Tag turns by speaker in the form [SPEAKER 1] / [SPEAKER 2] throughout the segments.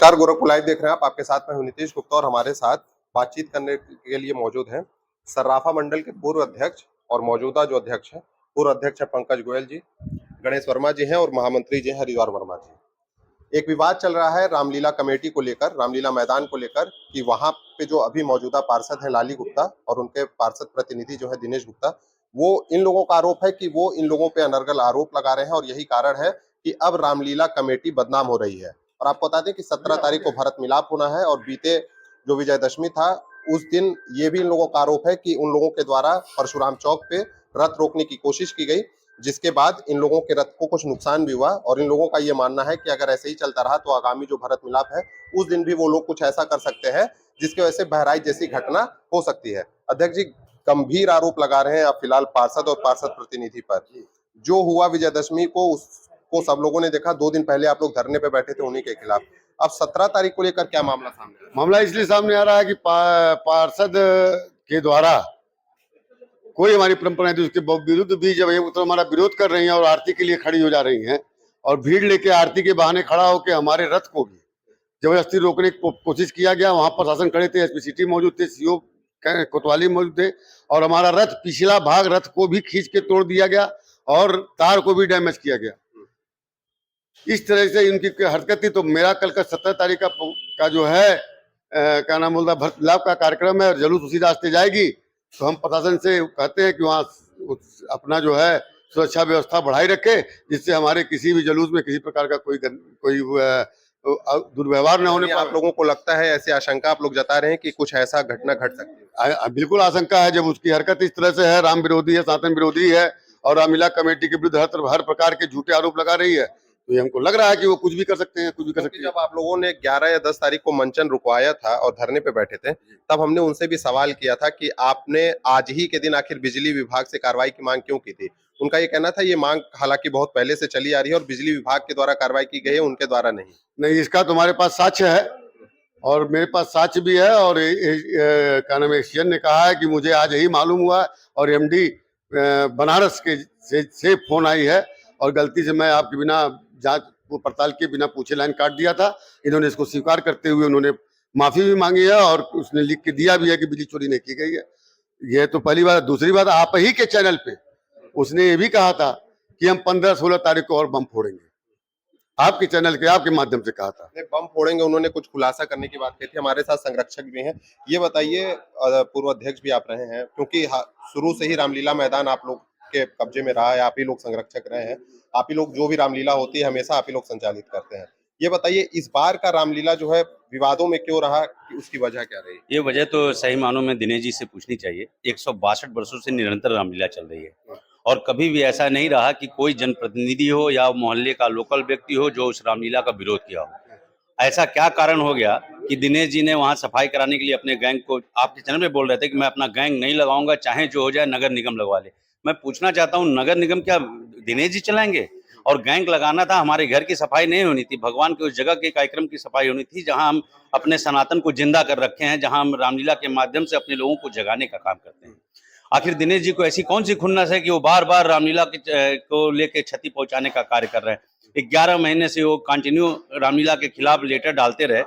[SPEAKER 1] नमस्कार, गोरखपुर लाइव देख रहे हैं आप। आपके साथ मैं हूं नीतीश गुप्ता और हमारे साथ बातचीत करने के लिए मौजूद हैं सर्राफा मंडल के पूर्व अध्यक्ष और मौजूदा जो अध्यक्ष हैं, पूर्व अध्यक्ष है पंकज गोयल जी, गणेश वर्मा जी हैं और महामंत्री जी हैं हरिद्वार वर्मा जी। एक विवाद चल रहा है रामलीला कमेटी को लेकर, रामलीला मैदान को लेकर, कि वहां पे जो अभी मौजूदा पार्षद हैं लाली गुप्ता और उनके पार्षद प्रतिनिधि जो है दिनेश गुप्ता, वो इन लोगों का आरोप है कि वो इन लोगों पे अनर्गल आरोप लगा रहे हैं और यही कारण है कि अब रामलीला कमेटी बदनाम हो रही है। और आपको बता दें कि 17 तारीख को भरत मिलाप होना है और बीते जो विजयदशमी था उस दिन ये भी इन लोगों का आरोप है कि उन लोगों के द्वारा परशुराम चौक पे रथ रोकने की कोशिश की गई, जिसके बाद इन लोगों के रथ को कुछ नुकसान भी हुआ। और इन लोगों का ये मानना है कि अगर ऐसे ही चलता रहा तो आगामी जो भरत मिलाप है उस दिन भी वो लोग कुछ ऐसा कर सकते हैं जिसकी वजह से बहराइच जैसी घटना हो सकती है। अध्यक्ष जी गंभीर आरोप लगा रहे हैं अब फिलहाल पार्षद और पार्षद प्रतिनिधि पर। जो हुआ विजयदशमी को उसको सब लोगों ने देखा, 2 दिन पहले आप लोग धरने पे बैठे थे उन्हीं के खिलाफ। अब 17 तारीख को लेकर क्या मामला सामने आया?
[SPEAKER 2] मामला इसलिए सामने आ रहा है कि पार्षद के द्वारा कोई हमारी परंपरा है, उसके विरुद्ध भी जब ये तो हमारा विरोध कर रही हैं और आरती के लिए खड़ी हो जा रही हैं और भीड़ लेके आरती के बहाने खड़ा होकर हमारे रथ को भी जबरदस्ती रोकने की कोशिश किया गया। वहां प्रशासन खड़े थे, एसपी सिटी मौजूद थे, सीओ कोतवाली मौजूद थे और हमारा रथ पिछला भाग रथ को भी खींच के तोड़ दिया गया और तार को भी डैमेज किया गया। इस तरह से इनकी हरकत थी। तो मेरा कल का 17 तारीख का जो है क्या नाम बोलता भरत मिलाप का कार्यक्रम है और जुलूस उसी रास्ते जाएगी। तो हम प्रशासन से कहते हैं कि वहाँ अपना जो है सुरक्षा व्यवस्था बढ़ाई रखे, जिससे हमारे किसी भी जुलूस में किसी प्रकार का कोई दुर्व्यवहार न होने।
[SPEAKER 1] आप लोगों को लगता है, ऐसी आशंका आप लोग जता रहे हैं कि कुछ ऐसा घटना घट सकती है?
[SPEAKER 2] बिल्कुल आशंका है। जब उसकी हरकत इस तरह से है, राम विरोधी है, सनातन विरोधी है और रामलीला कमेटी के विरुद्ध हर प्रकार के झूठे आरोप लगा रही है, तो ये हमको लग रहा है कि वो कुछ भी कर सकते हैं, कुछ भी कर सकते हैं।
[SPEAKER 1] जब आप लोगों ने 11 या 10 तारीख को मंचन रुकवाया था और धरने पे बैठे थे, तब हमने उनसे भी सवाल किया था कि आपने आज ही के दिन आखिर बिजली विभाग से कार्रवाई की मांग क्यों की थी। उनका ये कहना था ये मांग हालांकि बहुत पहले से चली आ रही है और बिजली विभाग के द्वारा कार्रवाई की गई है, उनके द्वारा नहीं।
[SPEAKER 2] इसका तुम्हारे पास साक्ष्य है और मेरे पास साक्ष्य भी है। और क्या नाम है, सीएम ने कहा है कि मुझे आज यही मालूम हुआ और एमडी बनारस के से फोन आई है और गलती से मैं आपके बिना जांच पड़ताल के बिना पूछे लाइन काट दिया था। इन्होंने इसको स्वीकार करते हुए उन्होंने माफी भी मांगी है और उसने लिख के दिया भी है कि बिजली चोरी नहीं की गई है। ये तो पहली बात। दूसरी बात, आप ही के चैनल पे उसने ये भी कहा था कि हम 15-16 तारीख को और बम फोड़ेंगे। आपके चैनल के आपके माध्यम से कहा था
[SPEAKER 1] बम फोड़ेंगे। उन्होंने कुछ खुलासा करने की बात कही थी। हमारे साथ संरक्षक भी हैं। ये बताइए, पूर्व अध्यक्ष भी आप रहे हैं, क्योंकि शुरू से ही रामलीला मैदान आप लोग के कब्जे में रहा है, आप ही लोग संरक्षक रहे हैं, आप ही लोग जो भी रामलीला होती है हमेशा आप ही लोग संचालित करते हैं। ये बताइए इस बार का रामलीला जो है विवादों में क्यों रहा, कि उसकी वजह क्या रही?
[SPEAKER 3] ये वजह तो सही मानों में दिनेश जी से पूछनी चाहिए। 162 वर्षों से निरंतर रामलीला चल रही है और कभी भी ऐसा नहीं रहा कि कोई जनप्रतिनिधि हो या मोहल्ले का लोकल व्यक्ति हो जो उस रामलीला का विरोध किया हो। ऐसा क्या कारण हो गया कि दिनेश जी ने वहां सफाई कराने के लिए अपने गैंग को, आपके चैनल में बोल रहे थे कि मैं अपना गैंग नहीं लगाऊंगा, चाहे जो हो जाए नगर निगम लगवा ले। मैं पूछना चाहता हूँ, नगर निगम क्या दिनेश जी चलाएंगे? और गैंग लगाना था, हमारे घर की सफाई नहीं होनी थी, भगवान के उस जगह के कार्यक्रम की सफाई होनी थी जहां हम अपने सनातन को जिंदा कर रखे हैं, जहां हम रामलीला के माध्यम से अपने लोगों को जगाने का काम करते हैं। आखिर दिनेश जी को ऐसी कौन सी खुन्नस है कि वो बार बार रामलीला को लेकर क्षति पहुंचाने का कार्य कर रहे हैं? 11 महीने से वो कंटिन्यू रामलीला के खिलाफ लेटर डालते रहे।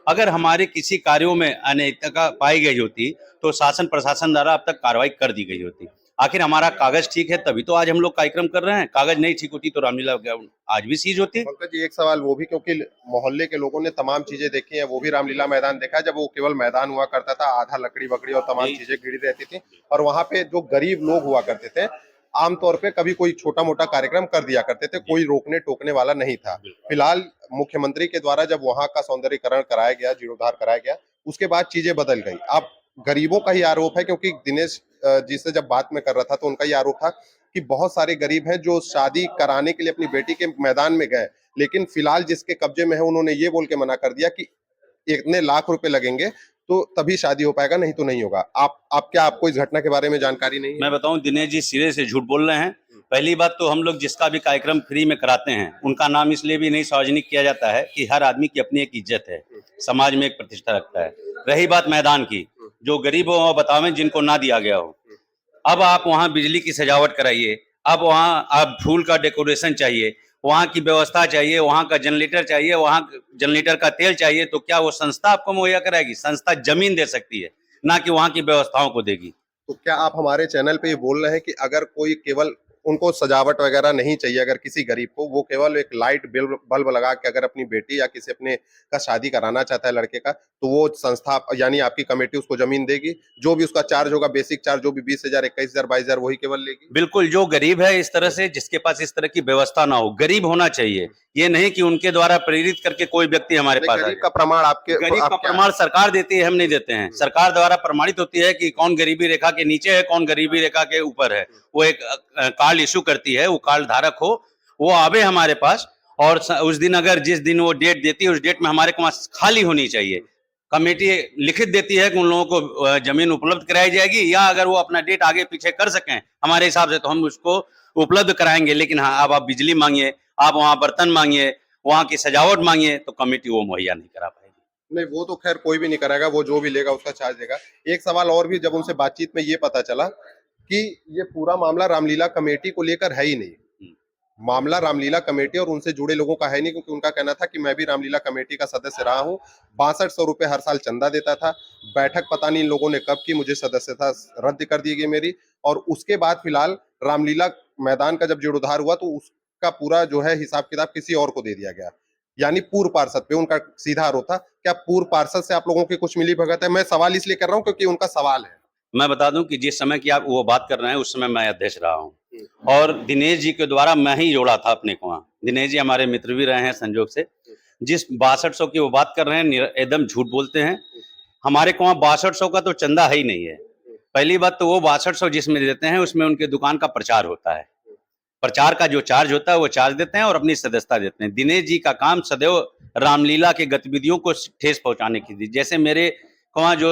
[SPEAKER 3] अगर हमारे किसी कार्यों में अनैतिकता पाई गई होती तो शासन प्रशासन द्वारा अब तक कार्रवाई कर दी गई होती। आखिर हमारा कागज ठीक है तभी तो आज हम लोग कार्यक्रम कर रहे हैं। कागज नहीं ठीक होती तो रामलीला आज भी सीज होती।
[SPEAKER 1] पंकज जी एक सवाल वो भी, क्योंकि मोहल्ले के लोगों ने तमाम चीजें देखी हैं, वो भी रामलीला मैदान देखा है, जब वो केवल मैदान हुआ करता था, आधा लकड़ी बकड़ी और तमाम चीजें गिरी रहती थी और वहां पे जो गरीब लोग हुआ करते थे आमतौर पे कभी कोई छोटा मोटा कार्यक्रम कर दिया करते थे, कोई रोकने टोकने वाला नहीं था। फिलहाल मुख्यमंत्री के द्वारा जब वहां का सौंदर्यीकरण कराया गया, जीर्णोद्धार कराया गया, उसके बाद चीजें बदल गई। अब गरीबों का ही आरोप है, क्योंकि दिनेश जी से जब बात में कर रहा था तो उनका ये आरोप था कि बहुत सारे गरीब हैं जो शादी कराने के लिए अपनी बेटी के मैदान में गए, लेकिन फिलहाल जिसके कब्जे में है उन्होंने ये बोल के मना कर दिया कि इतने लाख रुपए लगेंगे तो तभी शादी हो पाएगा, नहीं तो नहीं होगा। आपको इस घटना के बारे में जानकारी नहीं है?
[SPEAKER 3] मैं बताऊं, दिनेश जी सिरे से झूठ बोल रहे हैं। पहली बात तो हम लोग जिसका भी कार्यक्रम फ्री में कराते हैं उनका नाम इसलिए भी नहीं सार्वजनिक किया जाता है कि हर आदमी की अपनी एक इज्जत है, समाज में एक प्रतिष्ठा रखता है। रही बात मैदान की, जो गरीब हो बतावें जिनको ना दिया गया हो। अब आप वहाँ बिजली की सजावट कराइए, अब वहाँ आप फूल का डेकोरेशन चाहिए, वहाँ की व्यवस्था चाहिए, वहाँ का जनरेटर चाहिए, वहाँ जनरेटर का तेल चाहिए, तो क्या वो संस्था आपको मुहैया कराएगी? संस्था जमीन दे सकती है, ना कि वहाँ की व्यवस्थाओं को देगी।
[SPEAKER 1] तो क्या आप हमारे चैनल पे ये बोल रहे हैं कि अगर कोई केवल उनको सजावट वगैरह नहीं चाहिए, अगर किसी गरीब को वो केवल एक लाइट बल्ब लगा के अगर अपनी बेटी या किसी अपने का शादी कराना चाहता है लड़के का, तो वो संस्था यानी आपकी कमेटी उसको जमीन देगी, जो भी उसका चार्ज होगा, बेसिक चार्ज जो भी 20,000, 21,000, 22,000 वही केवल लेगी?
[SPEAKER 3] बिल्कुल, जो गरीब है इस तरह से, जिसके पास इस तरह की व्यवस्था ना हो, गरीब होना चाहिए, ये नहीं कि उनके द्वारा प्रेरित करके कोई व्यक्ति हमारे पास आ
[SPEAKER 1] गरीब
[SPEAKER 3] जाए।
[SPEAKER 1] का प्रमाण आपके
[SPEAKER 3] गरीब
[SPEAKER 1] आप
[SPEAKER 3] का
[SPEAKER 1] क्या
[SPEAKER 3] प्रमाण सरकार देती है, हम नहीं देते हैं। सरकार द्वारा प्रमाणित होती है कि कौन गरीबी रेखा के नीचे है, कौन गरीबी रेखा के ऊपर है। वो एक कार्ड इश्यू करती है, वो कार्ड धारक हो, वो आवे हमारे पास, और उस दिन अगर जिस दिन वो डेट देती है, उस डेट में हमारे पास खाली होनी चाहिए। कमेटी लिखित देती है कि उन लोगों को जमीन उपलब्ध कराई जाएगी, या अगर वो अपना डेट आगे पीछे कर सकें हमारे हिसाब से, तो हम उसको उपलब्ध कराएंगे। लेकिन हाँ, अब आप बिजली मांगिए, आप वहाँ बर्तन मांगिए, वहाँ की सजावट मांगिए, तो कमेटी वो मुहैया नहीं करा पाएगी।
[SPEAKER 1] नहीं, वो तो खैर कोई भी नहीं कराएगा, वो जो भी लेगा उसका चार्ज देगा। एक सवाल और भी, जब उनसे बातचीत में ये पता चला कि ये पूरा मामला रामलीला कमेटी को लेकर है ही नहीं, मामला रामलीला कमेटी और उनसे जुड़े लोगों का है नहीं, क्योंकि उनका कहना था कि मैं भी रामलीला कमेटी का सदस्य रहा हूँ, 6200 रुपए हर साल चंदा देता था। बैठक पता नहीं इन लोगों ने कब की, मुझे सदस्यता रद्द कर दी गई मेरी, और उसके बाद फिलहाल रामलीला मैदान का जब जीर्णोद्धार हुआ तो उसका पूरा जो है हिसाब किताब किसी और को दे दिया गया, यानी पूर्व पार्षद पे उनका सीधा आरोप था। क्या पूर्व पार्षद से आप लोगों की कुछ मिली भगत है? मैं सवाल इसलिए कर रहा हूँ क्योंकि उनका सवाल है।
[SPEAKER 3] मैं बता दूं कि जिस समय की आप वो बात कर रहे हैं, उस समय मैं अध्यक्ष रहा हूँ, और दिनेश जी के द्वारा मैं ही जोड़ा था अपने को वहाँ। दिनेश जी हमारे मित्र भी रहे हैं संजोग से। जिस 6200 की वो बात कर रहे हैं, एकदम झूठ बोलते हैं। हमारे को वहाँ 6200 का तो चंदा है ही नहीं है। पहली बात तो वो 6200 जिसमें देते हैं, उसमें उनके दुकान का प्रचार होता है। प्रचार का जो चार्ज होता है वो चार्ज देते हैं, और अपनी सदस्यता देते हैं। दिनेश जी का काम सदैव रामलीला के गतिविधियों को ठेस पहुंचाने की थी। जैसे मेरे वहाँ जो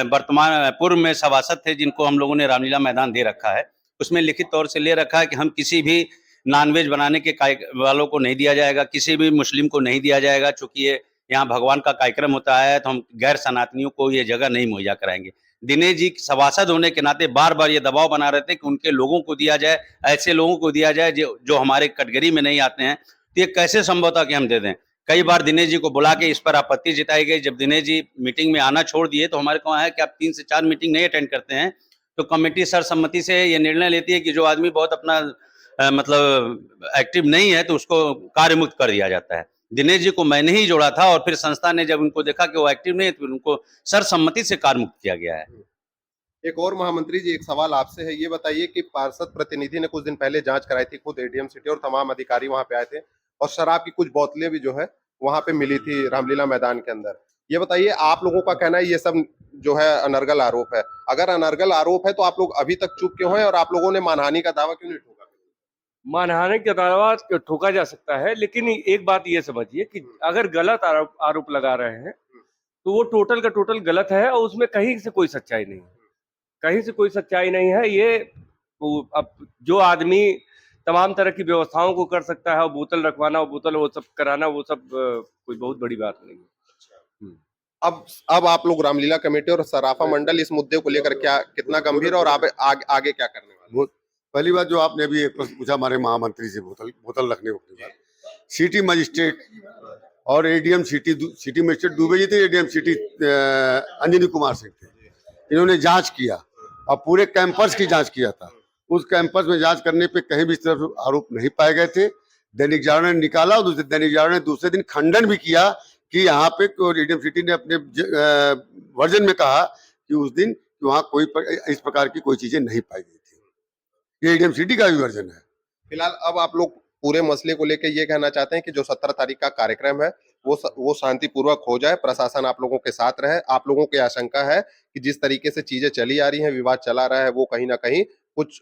[SPEAKER 3] वर्तमान पूर्व में सभासद थे, जिनको हम लोगों ने रामलीला मैदान दे रखा है, उसमें लिखित तौर से ले रखा है कि हम किसी भी नॉनवेज बनाने के वालों को नहीं दिया जाएगा, किसी भी मुस्लिम को नहीं दिया जाएगा, चूंकि ये यहाँ भगवान का कार्यक्रम होता है, तो हम गैर सनातनियों को ये जगह नहीं मुहैया कराएंगे। दिनेश जी सभासद होने के नाते बार बार ये दबाव बना रहे थे कि उनके लोगों को दिया जाए, ऐसे लोगों को दिया जाए जो हमारे कैटेगरी में नहीं आते हैं। तो ये कैसे संभव था कि हम दे दें? कई बार दिनेश जी को बुला के इस पर आपत्ति जताई गई। जब दिनेश जी मीटिंग में आना छोड़ दिए, तो हमारे को है कि आप 3 से 4 मीटिंग नहीं अटेंड करते हैं, तो कमेटी सर्वसम्मति से ये निर्णय लेती है कि जो आदमी बहुत अपना मतलब एक्टिव नहीं है, तो उसको कार्य मुक्त कर दिया जाता है। दिनेश जी को मैंने ही जोड़ा था, और फिर संस्था ने जब उनको देखा कि वो एक्टिव नहीं है, तो उनको सर्वसम्मति से कार्य मुक्त किया गया है।
[SPEAKER 1] एक और महामंत्री जी, एक सवाल आपसे है, ये बताइए कि पार्षद प्रतिनिधि ने कुछ दिन पहले जांच कराई थी, खुद एडीएम सिटी और तमाम अधिकारी वहां पे आए थे, और शराब की कुछ बोतलें भी जो है वहां पे मिली थी रामलीला मैदान के अंदर। ये बताइए, आप लोगों का कहना है ये सब जो है अनर्गल आरोप है। अगर अनर्गल आरोप है तो आप लोग अभी तक चुप क्यों हैं, और आप लोगों ने मानहानि का दावा क्यों नहीं ठोका?
[SPEAKER 4] मानहानि के दावा ठोका जा सकता है, लेकिन एक बात ये समझिए कि अगर गलत आरोप लगा रहे हैं, तो वो टोटल का टोटल गलत है, और उसमें कहीं से कोई सच्चाई नहीं है। कहीं से कोई सच्चाई नहीं है। ये अब जो आदमी तमाम तरह की व्यवस्थाओं को कर सकता है, और बोतल रखवाना, और बोतल वो सब कराना, वो सब कोई बहुत बड़ी बात नहीं है।
[SPEAKER 1] अब आप लोग रामलीला कमेटी और सराफा मंडल इस मुद्दे को लेकर क्या कितना गंभीर, और आगे क्या करने वाले?
[SPEAKER 2] पहली बात जो आपने अभी एक प्रश्न पूछा हमारे महामंत्री से, बोतल रखने के बाद सिटी मजिस्ट्रेट और ADM city magistrate Dubey ji थे, एडीएम सिटी अंजनी कुमार सिंह थे। इन्होंने जांच किया और पूरे कैंपस की जांच किया था। उस कैंपस में जांच करने पे कहीं भी इस तरह आरोप नहीं पाए गए थे। दैनिक जागरण ने निकाला, और दैनिक जागरण ने दूसरे दिन खंडन भी किया कि यहाँ पे एडीएम सिटी ने अपने वर्जन में कहा कि उस दिन वहाँ कोई इस प्रकार की कोई चीजें नहीं पाई गई थी। ये एडीएम सिटी का भी वर्जन है।
[SPEAKER 1] फिलहाल अब आप लोग पूरे मसले को लेकर ये कहना चाहते हैं कि जो 17 तारीख का कार्यक्रम है वो शांतिपूर्वक हो जाए, प्रशासन आप लोगों के साथ रहे। आप लोगों की आशंका है कि जिस तरीके से चीजें चली आ रही हैं, विवाद चला रहा है, वो कहीं ना कहीं कुछ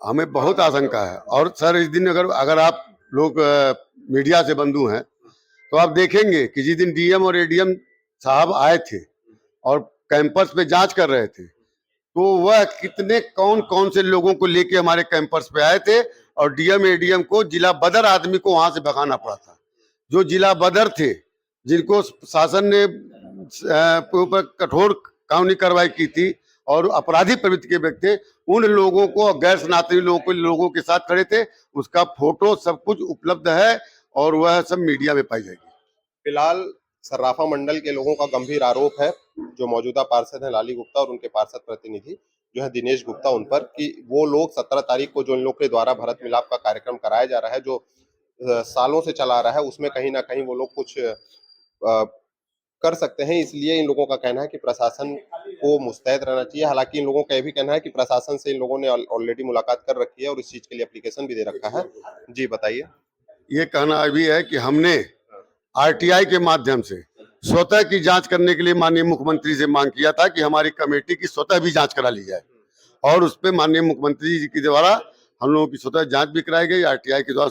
[SPEAKER 2] हमें बहुत आशंका है। और सर, इस दिन अगर आप लोग मीडिया से बंधु हैं, तो आप देखेंगे कि जिस दिन डीएम और एडीएम साहब आए थे और कैंपस पे जांच कर रहे थे, तो वह कितने कौन कौन से लोगों को लेके हमारे कैंपस पे आए थे, और डीएम एडीएम को जिला बदर आदमी को वहां से भगाना पड़ा था। जो जिला बदर थे, जिनको शासन ने ऊपर कठोर कानूनी कार्रवाई की थी, और अपराधी प्रवृत्ति के व्यक्ति थे, उन लोगों को, गैर सनातनी लोगों के साथ खड़े थे। उसका फोटो सब कुछ उपलब्ध है और वह सब मीडिया में पाई जाएगी।
[SPEAKER 1] फिलहाल सर्राफा मंडल के लोगों का गंभीर आरोप है, जो मौजूदा पार्षद हैं लाली गुप्ता और उनके पार्षद प्रतिनिधि जो है दिनेश गुप्ता, उन पर, कि वो लोग 17 तारीख को जो इन लोग के द्वारा भरत मिलाप का कार्यक्रम कराया जा रहा है, जो सालों से चला आ रहा है, उसमें कहीं ना कहीं वो लोग कुछ कर सकते हैं। इसलिए इन लोगों का कहना है कि प्रशासन को मुस्तैद रहना चाहिए। हालांकि इन लोगों का यह भी कहना है कि प्रशासन से इन लोगों ने ऑलरेडी मुलाकात कर रखी है और इस चीज के लिए एप्लीकेशन भी दे रखा है। जी बताइए।
[SPEAKER 2] ये कहना अभी है कि हमने आरटीआई के माध्यम से स्वतः की जांच करने के लिए माननीय मुख्यमंत्री से मांग किया था कि हमारी कमेटी की स्वतः भी जांच करा ली जाए, और उस पर माननीय मुख्यमंत्री जी के द्वारा हम लोगों की स्वतः जांच भी कराई गई। आरटीआई के द्वारा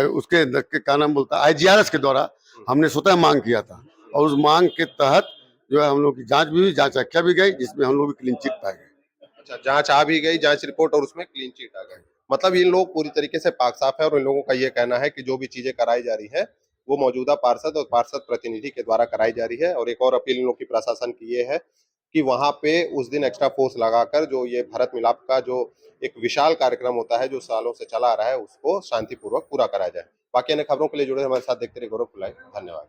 [SPEAKER 2] उसके क्या नाम बोलता है, आईजीआरएस के द्वारा हमने स्वतः मांग किया था, और उस मांग के तहत जो है हम लोग की जांच भी हुई, जांच रखा भी गई, जिसमें हम लोग क्लीन चिट पाए गए।
[SPEAKER 1] अच्छा, जांच आ भी गई, जांच रिपोर्ट, और उसमें क्लीन चिट आ गई। मतलब इन लोग पूरी तरीके से पाक साफ है और इन लोगों का ये कहना है कि जो भी चीजें कराई जा रही है वो मौजूदा पार्षद और पार्षद प्रतिनिधि के द्वारा कराई जा रही है। और एक और अपील इन लोग की प्रशासन की ये है कि वहां पे उस दिन एक्स्ट्रा फोर्स लगाकर जो ये भरत मिलाप का जो एक विशाल कार्यक्रम होता है जो सालों से चला आ रहा है, उसको शांतिपूर्वक पूरा कराया जाए। बाकी अन्य खबरों के लिए जुड़े हमारे साथ देखते रहिए गौरव खुलाई। धन्यवाद।